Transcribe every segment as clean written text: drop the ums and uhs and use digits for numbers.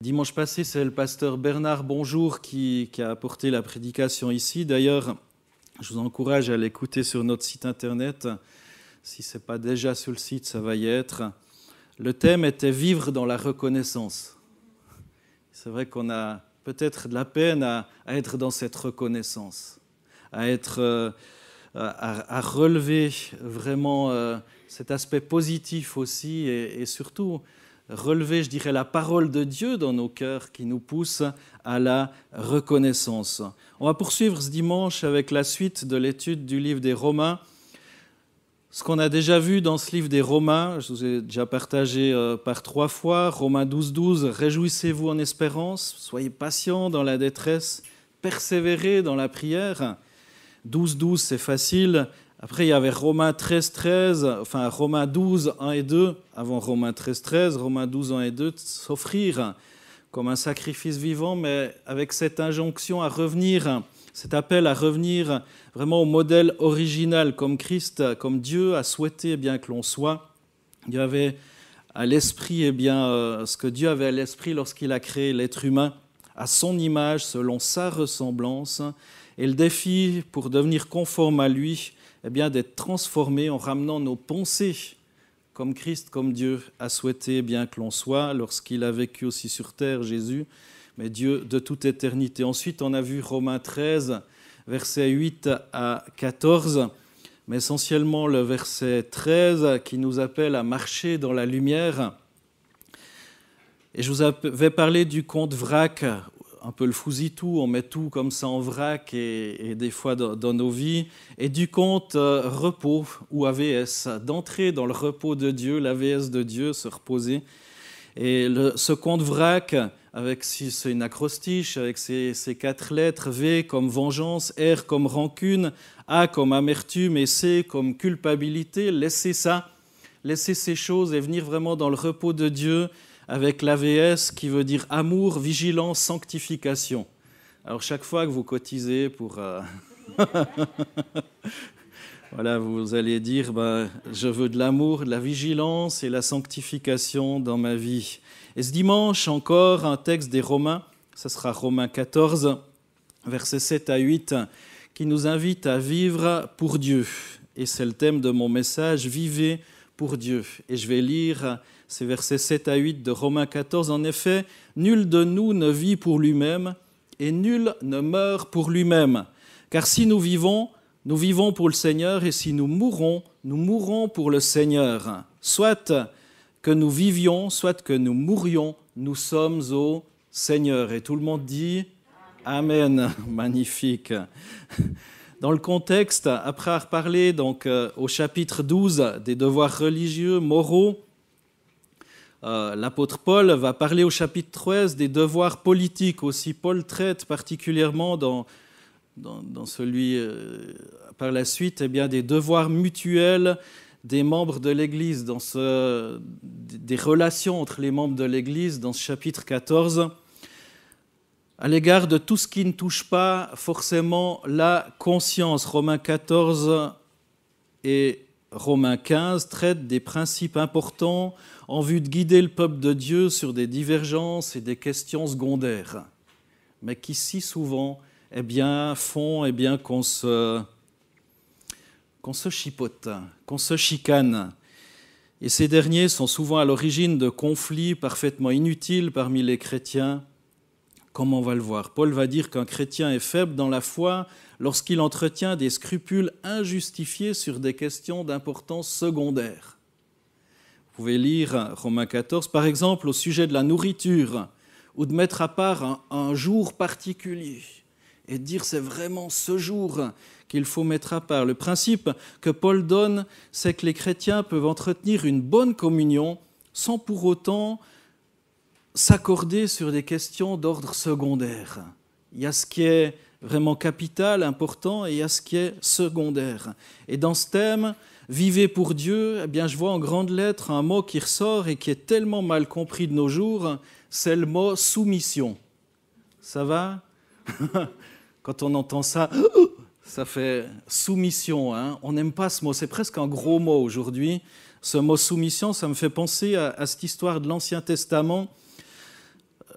Dimanche passé, c'est le pasteur Bernard Bonjour qui a apporté la prédication ici. D'ailleurs, je vous encourage à l'écouter sur notre site internet. Si ce n'est pas déjà sur le site, ça va y être. Le thème était « Vivre dans la reconnaissance ». C'est vrai qu'on a peut-être de la peine à être dans cette reconnaissance, à relever vraiment cet aspect positif aussi et surtout relever, je dirais, la parole de Dieu dans nos cœurs qui nous pousse à la reconnaissance. On va poursuivre ce dimanche avec la suite de l'étude du livre des Romains. Ce qu'on a déjà vu dans ce livre des Romains, je vous ai déjà partagé par 3 fois, Romains 12, réjouissez-vous en espérance, soyez patients dans la détresse, persévérez dans la prière. 12, c'est facile. Après, il y avait Romains 13, enfin Romains 12, 1 et 2, avant Romains 13, Romains 12, 1 et 2, s'offrir comme un sacrifice vivant, mais avec cette injonction à revenir, cet appel à revenir vraiment au modèle original, comme Christ, comme Dieu a souhaité bien que l'on soit. Il y avait à l'esprit ce que Dieu avait à l'esprit lorsqu'il a créé l'être humain, à son image, selon sa ressemblance, et le défi pour devenir conforme à lui, d'être transformé en ramenant nos pensées comme Christ, comme Dieu a souhaité bien que l'on soit lorsqu'il a vécu aussi sur terre, Jésus, mais Dieu de toute éternité. Ensuite, on a vu Romains 13, versets 8 à 14, mais essentiellement le verset 13 qui nous appelle à marcher dans la lumière. Et je vous avais parlé du conte vrac, un peu le fousitou, on met tout comme ça en vrac et des fois dans nos vies, et du conte repos ou AVS, d'entrer dans le repos de Dieu, l'AVS de Dieu, se reposer. Et ce conte vrac, c'est une acrostiche, avec ses 4 lettres, V comme vengeance, R comme rancune, A comme amertume et C comme culpabilité, laissez ces choses et venir vraiment dans le repos de Dieu, avec l'AVS qui veut dire amour, vigilance, sanctification. Alors chaque fois que vous cotisez pour... voilà, vous allez dire, je veux de l'amour, de la vigilance et la sanctification dans ma vie. Et ce dimanche encore, un texte des Romains, ce sera Romains 14, versets 7 à 8, qui nous invite à vivre pour Dieu. Et c'est le thème de mon message, vivez pour Dieu. Et je vais lire ces versets 7 à 8 de Romains 14. En effet, nul de nous ne vit pour lui-même et nul ne meurt pour lui-même. Car si nous vivons pour le Seigneur, et si nous mourrons pour le Seigneur. Soit que nous vivions, soit que nous mourions, nous sommes au Seigneur. Et tout le monde dit Amen. Magnifique. Dans le contexte, après avoir parlé donc, au chapitre 12 des devoirs religieux, moraux, l'apôtre Paul va parler au chapitre 13 des devoirs politiques aussi. Paul traite particulièrement dans celui par la suite des devoirs mutuels des membres de l'Église, des relations entre les membres de l'Église dans ce chapitre 14, à l'égard de tout ce qui ne touche pas forcément la conscience. Romains 14 et Romains 15 traitent des principes importants en vue de guider le peuple de Dieu sur des divergences et des questions secondaires, mais qui si souvent font qu'on se chipote, qu'on se chicane. Et ces derniers sont souvent à l'origine de conflits parfaitement inutiles parmi les chrétiens, comme on va le voir. Paul va dire qu'un chrétien est faible dans la foi lorsqu'il entretient des scrupules injustifiés sur des questions d'importance secondaire. Vous pouvez lire Romains 14, par exemple, au sujet de la nourriture, ou de mettre à part un jour particulier, et de dire c'est vraiment ce jour qu'il faut mettre à part. Le principe que Paul donne, c'est que les chrétiens peuvent entretenir une bonne communion sans pour autant s'accorder sur des questions d'ordre secondaire. Il y a ce qui est vraiment capital, important, et il y a ce qui est secondaire. Et dans ce thème, vivez pour Dieu, je vois en grandes lettres un mot qui ressort et qui est tellement mal compris de nos jours, c'est le mot soumission. Ça va ? Quand on entend ça, ça fait soumission. On n'aime pas ce mot, c'est presque un gros mot aujourd'hui. Ce mot soumission, ça me fait penser à cette histoire de l'Ancien Testament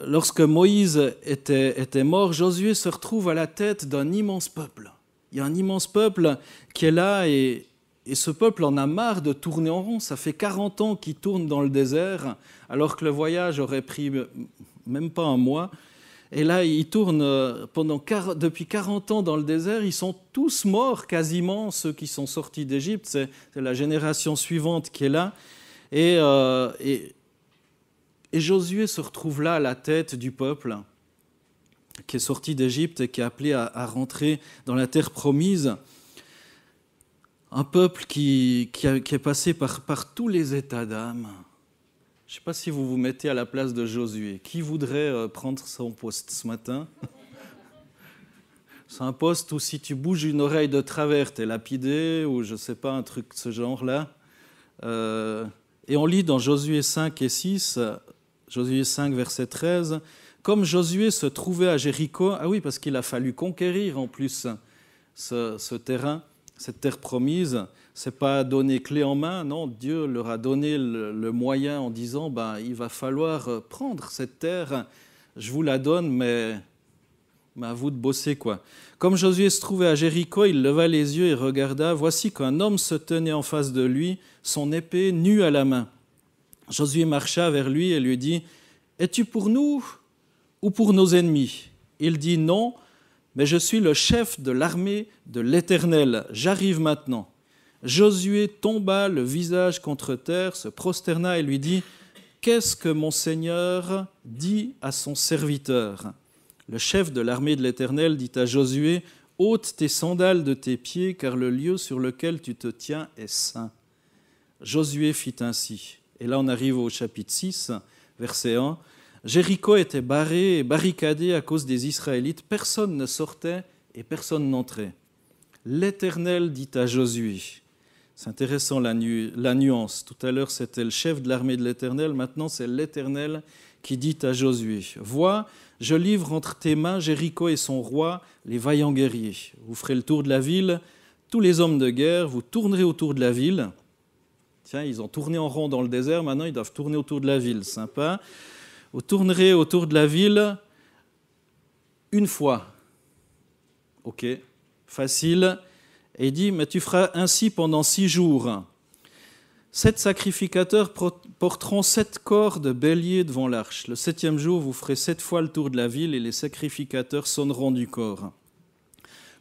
lorsque Moïse était mort, Josué se retrouve à la tête d'un immense peuple. Il y a un immense peuple qui est là et ce peuple en a marre de tourner en rond. Ça fait 40 ans qu'il tourne dans le désert, alors que le voyage aurait pris même pas un mois. Et là, ils tournent depuis 40 ans dans le désert. Ils sont tous morts quasiment, ceux qui sont sortis d'Égypte. C'est la génération suivante qui est là. Et Josué se retrouve là à la tête du peuple qui est sorti d'Égypte et qui est appelé à rentrer dans la terre promise. Un peuple qui est passé par tous les états d'âme. Je ne sais pas si vous vous mettez à la place de Josué. Qui voudrait prendre son poste ce matin? C'est un poste où si tu bouges une oreille de travers, tu es lapidé, ou je ne sais pas, un truc de ce genre-là. Et on lit dans Josué 5 et 6, Josué 5, verset 13, « Comme Josué se trouvait à Jéricho », ah oui, parce qu'il a fallu conquérir en plus ce terrain, cette terre promise, c'est pas donné clé en main, non, Dieu leur a donné le moyen en disant il va falloir prendre cette terre, je vous la donne, mais à vous de bosser quoi. Comme Josué se trouvait à Jéricho, il leva les yeux et regarda, voici qu'un homme se tenait en face de lui, son épée nue à la main. Josué marcha vers lui et lui dit, es-tu pour nous ou pour nos ennemis? Il dit non, mais je suis le chef de l'armée de l'Éternel, j'arrive maintenant. Josué tomba le visage contre terre, se prosterna et lui dit, qu'est-ce que mon Seigneur dit à son serviteur? Le chef de l'armée de l'Éternel dit à Josué, ôte tes sandales de tes pieds, car le lieu sur lequel tu te tiens est saint. Josué fit ainsi. Et là on arrive au chapitre 6, verset 1. Jéricho était barré et barricadé à cause des Israélites. Personne ne sortait et personne n'entrait. L'Éternel dit à Josué, c'est intéressant la nuance, tout à l'heure c'était le chef de l'armée de l'Éternel, maintenant c'est l'Éternel qui dit à Josué, vois, je livre entre tes mains Jéricho et son roi, les vaillants guerriers. Vous ferez le tour de la ville, tous les hommes de guerre, vous tournerez autour de la ville. Tiens, ils ont tourné en rond dans le désert, maintenant ils doivent tourner autour de la ville, sympa. Vous tournerez autour de la ville une fois. Ok, facile. Et il dit, mais tu feras ainsi pendant 6 jours. 7 sacrificateurs porteront 7 corps de bélier devant l'arche. Le 7e jour, vous ferez 7 fois le tour de la ville et les sacrificateurs sonneront du corps.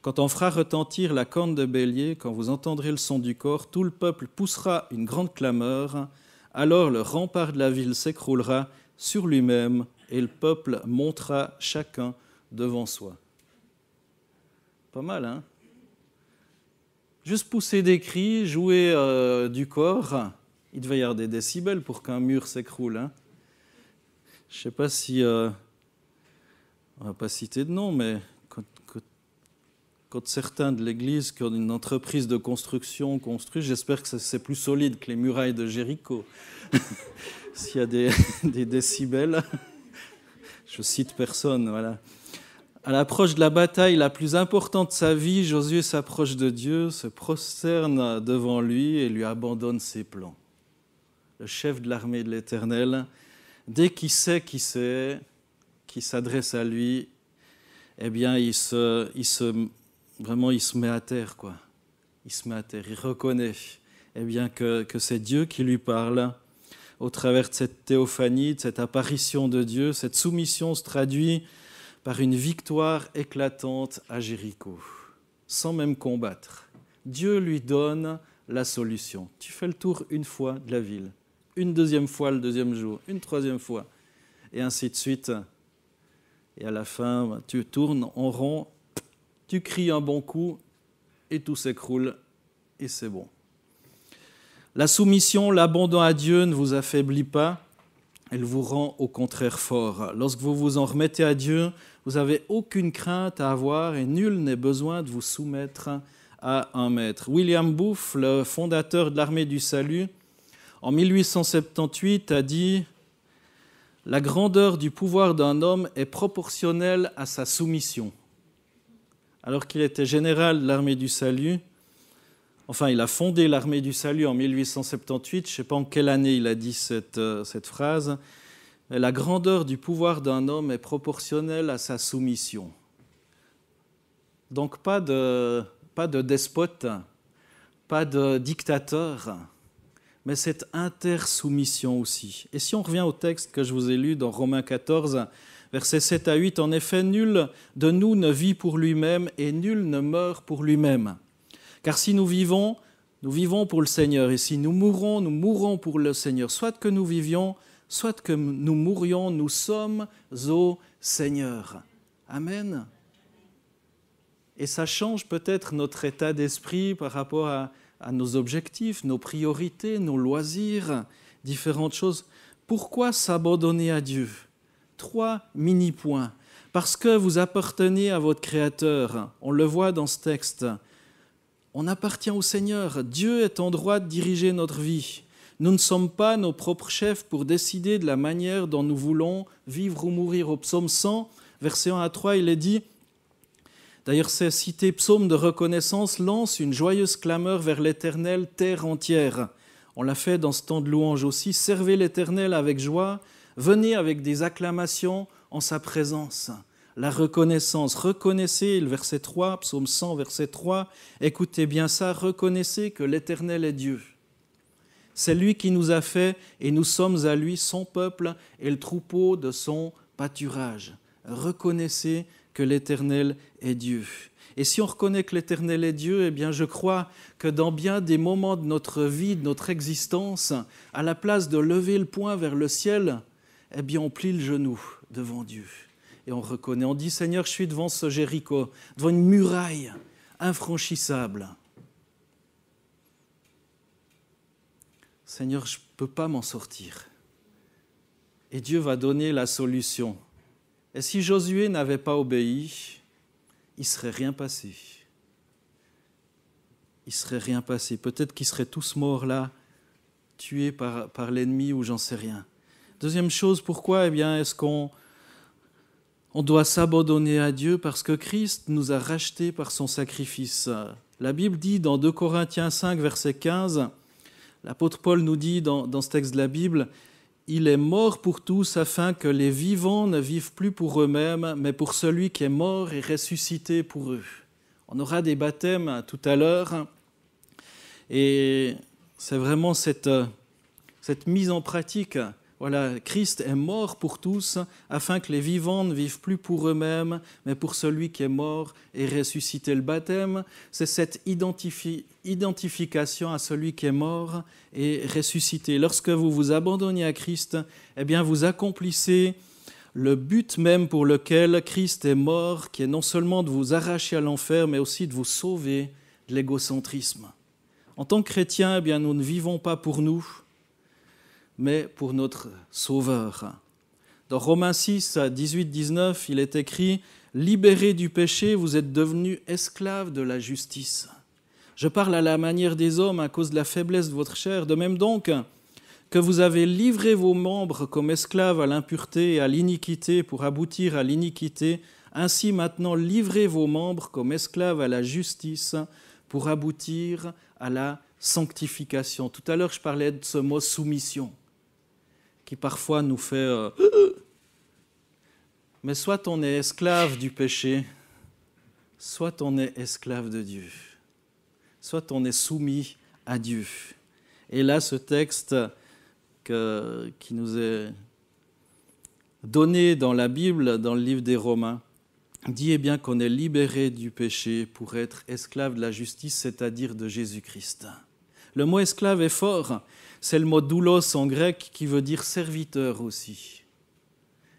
Quand on fera retentir la corne de bélier, quand vous entendrez le son du corps, tout le peuple poussera une grande clameur. Alors le rempart de la ville s'écroulera sur lui-même et le peuple montera chacun devant soi. Pas mal, hein? Juste pousser des cris, jouer du corps, il devait y avoir des décibels pour qu'un mur s'écroule. Hein? Je ne sais pas si... on ne va pas citer de nom, mais quand certains de l'Église qui ont une entreprise de construction construisent, j'espère que c'est plus solide que les murailles de Jéricho. S'il y a des décibels, je cite personne, voilà. À l'approche de la bataille la plus importante de sa vie, Josué s'approche de Dieu, se prosterne devant lui et lui abandonne ses plans. Le chef de l'armée de l'Éternel, dès qu'il sait qui c'est, qui s'adresse à lui, eh bien, il se met à terre, quoi. Il se met à terre, il reconnaît eh bien, que c'est Dieu qui lui parle. Au travers de cette théophanie, de cette apparition de Dieu, cette soumission se traduit par une victoire éclatante à Jéricho, sans même combattre. Dieu lui donne la solution. Tu fais le tour une fois de la ville, une deuxième fois le deuxième jour, une troisième fois, et ainsi de suite. Et à la fin, tu tournes en rond, tu cries un bon coup, et tout s'écroule, et c'est bon. La soumission, l'abandon à Dieu ne vous affaiblit pas, elle vous rend au contraire fort. Lorsque vous vous en remettez à Dieu, vous n'avez aucune crainte à avoir et nul n'est besoin de vous soumettre à un maître. William Booth, le fondateur de l'Armée du Salut, en 1878 a dit « La grandeur du pouvoir d'un homme est proportionnelle à sa soumission ». Alors qu'il était général de l'Armée du Salut, enfin, il a fondé l'Armée du Salut en 1878. Je ne sais pas en quelle année il a dit cette phrase. la grandeur du pouvoir d'un homme est proportionnelle à sa soumission. Donc pas de despote, pas de dictateur, mais cette intersoumission aussi. Et si on revient au texte que je vous ai lu dans Romains 14, versets 7 à 8, « En effet, nul de nous ne vit pour lui-même et nul ne meurt pour lui-même. Car si nous vivons pour le Seigneur, et si nous mourrons pour le Seigneur. Soit que nous vivions, soit que nous mourions, nous sommes au Seigneur. » Amen. Et ça change peut-être notre état d'esprit par rapport à nos objectifs, nos priorités, nos loisirs, différentes choses. Pourquoi s'abandonner à Dieu ? 3 mini-points. Parce que vous appartenez à votre Créateur. On le voit dans ce texte. On appartient au Seigneur. Dieu est en droit de diriger notre vie. Nous ne sommes pas nos propres chefs pour décider de la manière dont nous voulons vivre ou mourir. Au psaume 100, versets 1 à 3, il est dit, d'ailleurs c'est cité, psaume de reconnaissance, lance une joyeuse clameur vers l'Éternel, terre entière. On l'a fait dans ce temps de louange aussi. Servez l'Éternel avec joie, venez avec des acclamations en sa présence. La reconnaissance, reconnaissez, le verset 3, psaume 100, verset 3, écoutez bien ça, reconnaissez que l'Éternel est Dieu. C'est lui qui nous a fait et nous sommes à lui son peuple et le troupeau de son pâturage. Reconnaissez que l'Éternel est Dieu. Et si on reconnaît que l'Éternel est Dieu, eh bien je crois que dans bien des moments de notre vie, de notre existence, à la place de lever le poing vers le ciel, eh bien on plie le genou devant Dieu. Et on reconnaît, on dit, Seigneur, je suis devant ce Jéricho, devant une muraille infranchissable. Seigneur, je ne peux pas m'en sortir. Et Dieu va donner la solution. Et si Josué n'avait pas obéi, il ne serait rien passé. Il ne serait rien passé. Peut-être qu'ils seraient tous morts là, tués par l'ennemi ou j'en sais rien. Deuxième chose, pourquoi est-ce qu'on doit s'abandonner à Dieu? Parce que Christ nous a rachetés par son sacrifice. La Bible dit dans 2 Corinthiens 5, verset 15, l'apôtre Paul nous dit dans ce texte de la Bible, « Il est mort pour tous afin que les vivants ne vivent plus pour eux-mêmes, mais pour celui qui est mort et ressuscité pour eux. » On aura des baptêmes tout à l'heure et c'est vraiment cette mise en pratique. Voilà, Christ est mort pour tous afin que les vivants ne vivent plus pour eux-mêmes, mais pour celui qui est mort et ressuscité. Le baptême, c'est cette identification à celui qui est mort et ressuscité. Lorsque vous vous abandonnez à Christ, eh bien vous accomplissez le but même pour lequel Christ est mort, qui est non seulement de vous arracher à l'enfer, mais aussi de vous sauver de l'égocentrisme. En tant que chrétiens, eh bien, nous ne vivons pas pour nous, mais pour notre Sauveur. Dans Romains 6, 18-19, il est écrit « Libérés du péché, vous êtes devenus esclaves de la justice. Je parle à la manière des hommes à cause de la faiblesse de votre chair, de même donc que vous avez livré vos membres comme esclaves à l'impureté et à l'iniquité pour aboutir à l'iniquité, ainsi maintenant livrez vos membres comme esclaves à la justice pour aboutir à la sanctification. » Tout à l'heure, je parlais de ce mot « soumission » qui parfois nous fait... Mais soit on est esclave du péché, soit on est esclave de Dieu, soit on est soumis à Dieu. Et là, ce texte qui nous est donné dans la Bible, dans le livre des Romains, dit eh bien qu'on est libéré du péché pour être esclave de la justice, c'est-à-dire de Jésus-Christ. Le mot esclave est fort, c'est le mot doulos en grec qui veut dire serviteur aussi.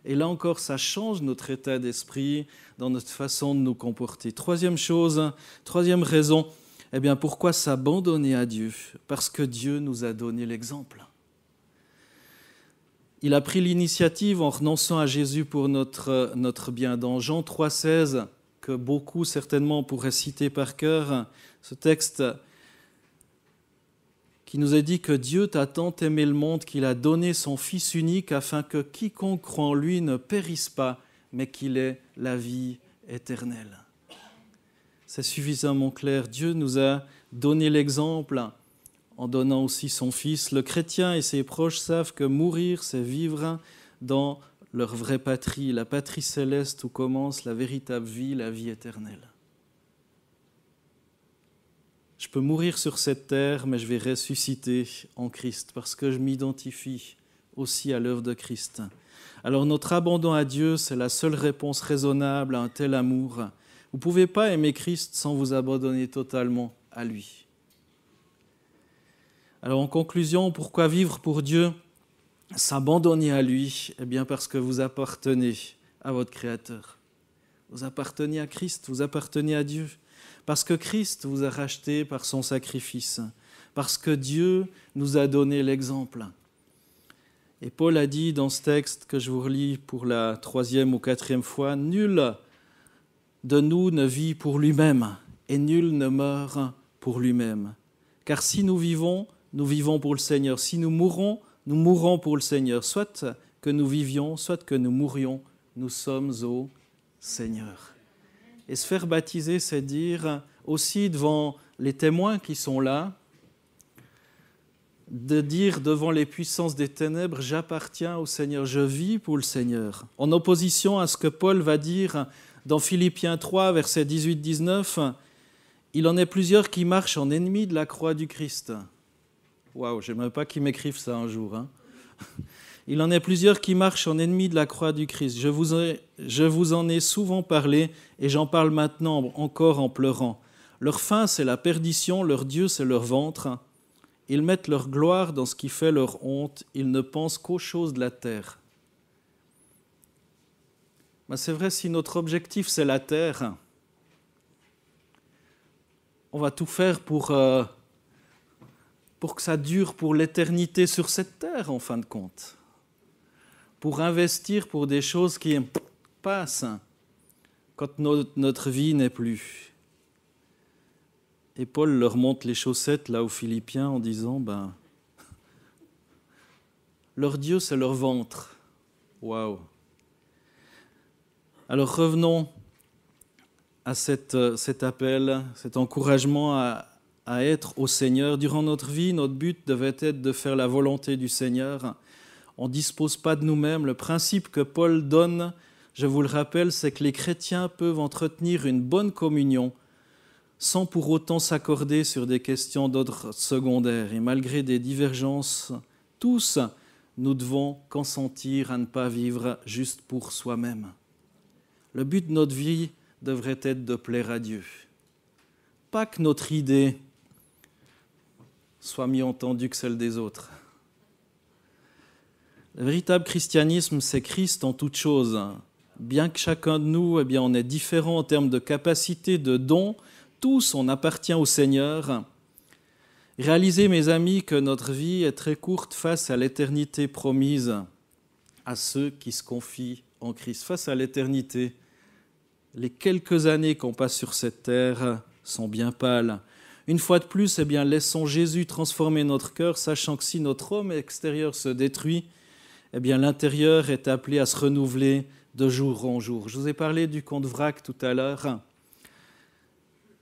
Et là encore, ça change notre état d'esprit dans notre façon de nous comporter. Troisième raison, eh bien pourquoi s'abandonner à Dieu? Parce que Dieu nous a donné l'exemple. Il a pris l'initiative en renonçant à Jésus pour notre bien. Dans Jean 3,16, que beaucoup certainement pourraient citer par cœur, ce texte qui nous a dit que Dieu t'a tant aimé le monde qu'il a donné son Fils unique afin que quiconque croit en lui ne périsse pas, mais qu'il ait la vie éternelle. C'est suffisamment clair. Dieu nous a donné l'exemple en donnant aussi son Fils. Le chrétien et ses proches savent que mourir, c'est vivre dans leur vraie patrie, la patrie céleste où commence la véritable vie, la vie éternelle. Je peux mourir sur cette terre, mais je vais ressusciter en Christ parce que je m'identifie aussi à l'œuvre de Christ. Alors notre abandon à Dieu, c'est la seule réponse raisonnable à un tel amour. Vous ne pouvez pas aimer Christ sans vous abandonner totalement à lui. Alors en conclusion, pourquoi vivre pour Dieu ? S'abandonner à lui, eh bien parce que vous appartenez à votre Créateur. Vous appartenez à Christ, vous appartenez à Dieu. Parce que Christ vous a racheté par son sacrifice. Parce que Dieu nous a donné l'exemple. Et Paul a dit dans ce texte que je vous relis pour la 3e ou 4e fois, « Nul de nous ne vit pour lui-même, et nul ne meurt pour lui-même. Car si nous vivons pour le Seigneur. Si nous mourrons pour le Seigneur. Soit que nous vivions, soit que nous mourions, nous sommes au Seigneur. » Et se faire baptiser, c'est dire aussi devant les témoins qui sont là, de dire devant les puissances des ténèbres, j'appartiens au Seigneur, je vis pour le Seigneur. En opposition à ce que Paul va dire dans Philippiens 3, versets 18-19, il en est plusieurs qui marchent en ennemis de la croix du Christ. Waouh, j'aimerais pas qu'ils m'écrivent ça un jour. Hein. Il en est plusieurs qui marchent en ennemis de la croix du Christ. Je vous en ai souvent parlé et j'en parle maintenant encore en pleurant. Leur fin, c'est la perdition, leur Dieu, c'est leur ventre. Ils mettent leur gloire dans ce qui fait leur honte. Ils ne pensent qu'aux choses de la terre. Ben c'est vrai, si notre objectif, c'est la terre, on va tout faire pour que ça dure pour l'éternité sur cette terre, en fin de compte. Pour investir pour des choses qui passent quand notre vie n'est plus. Et Paul leur montre les chaussettes là aux Philippiens en disant leur Dieu c'est leur ventre. Waouh. Alors revenons à cet appel, cet encouragement à être au Seigneur. Durant notre vie, notre but devait être de faire la volonté du Seigneur. On ne dispose pas de nous-mêmes. Le principe que Paul donne, je vous le rappelle, c'est que les chrétiens peuvent entretenir une bonne communion sans pour autant s'accorder sur des questions d'ordre secondaire. Et malgré des divergences, tous, nous devons consentir à ne pas vivre juste pour soi-même. Le but de notre vie devrait être de plaire à Dieu. Pas que notre idée soit mieux entendue que celle des autres. Le véritable christianisme, c'est Christ en toutes choses. Bien que chacun de nous, on est différent en termes de capacité, de dons, tous, on appartient au Seigneur. Réalisez, mes amis, que notre vie est très courte face à l'éternité promise à ceux qui se confient en Christ. Face à l'éternité, les quelques années qu'on passe sur cette terre sont bien pâles. Une fois de plus, laissons Jésus transformer notre cœur, sachant que si notre homme extérieur se détruit, l'intérieur est appelé à se renouveler de jour en jour. Je vous ai parlé du conte vrac tout à l'heure.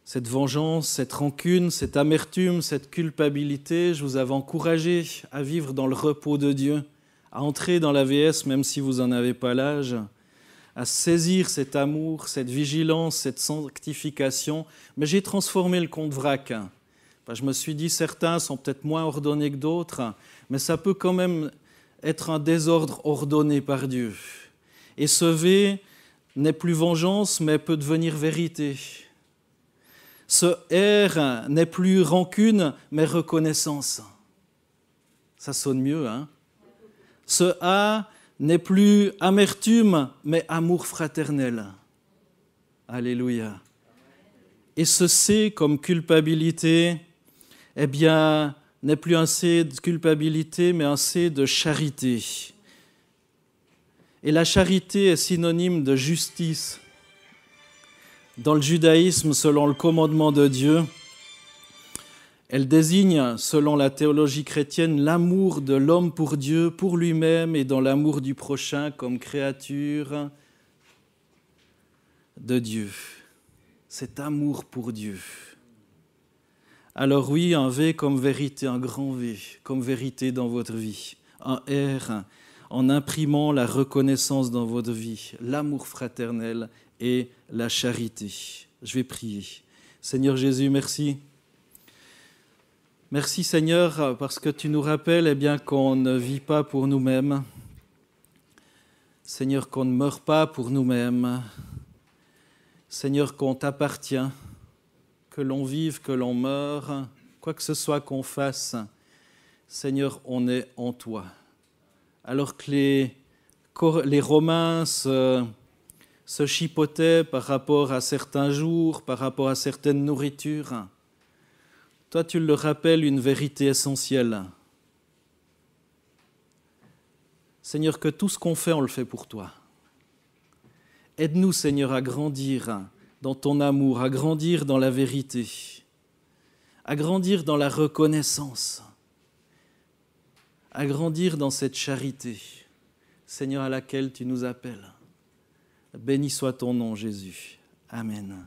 Cette vengeance, cette rancune, cette amertume, cette culpabilité, je vous avais encouragé à vivre dans le repos de Dieu, à entrer dans la VS même si vous n'en avez pas l'âge, à saisir cet amour, cette vigilance, cette sanctification. Mais j'ai transformé le conte vrac. Je me suis dit, certains sont peut-être moins ordonnés que d'autres, mais ça peut quand même être un désordre ordonné par Dieu. Et ce V n'est plus vengeance, mais peut devenir vérité. Ce R n'est plus rancune, mais reconnaissance. Ça sonne mieux, hein ? Ce A n'est plus amertume, mais amour fraternel. Alléluia. Et ce C comme culpabilité, n'est plus un C de culpabilité, mais un C de charité. Et la charité est synonyme de justice. Dans le judaïsme, selon le commandement de Dieu, elle désigne, selon la théologie chrétienne, l'amour de l'homme pour Dieu, pour lui-même et dans l'amour du prochain comme créature de Dieu. Cet amour pour Dieu. Alors oui, un V comme vérité, un grand V, comme vérité dans votre vie. Un R. en imprimant la reconnaissance dans votre vie, l'amour fraternel et la charité. Je vais prier. Seigneur Jésus, merci. Merci Seigneur, parce que tu nous rappelles qu'on ne vit pas pour nous-mêmes. Seigneur, qu'on ne meurt pas pour nous-mêmes. Seigneur, qu'on t'appartient, que l'on vive, que l'on meure, quoi que ce soit qu'on fasse, Seigneur, on est en toi. Alors que les Romains se chipotaient par rapport à certains jours, par rapport à certaines nourritures, toi, tu leur rappelles une vérité essentielle. Seigneur, que tout ce qu'on fait, on le fait pour toi. Aide-nous, Seigneur, à grandir dans ton amour, à grandir dans la vérité, à grandir dans la reconnaissance, à grandir dans cette charité, Seigneur, à laquelle tu nous appelles. Béni soit ton nom, Jésus. Amen.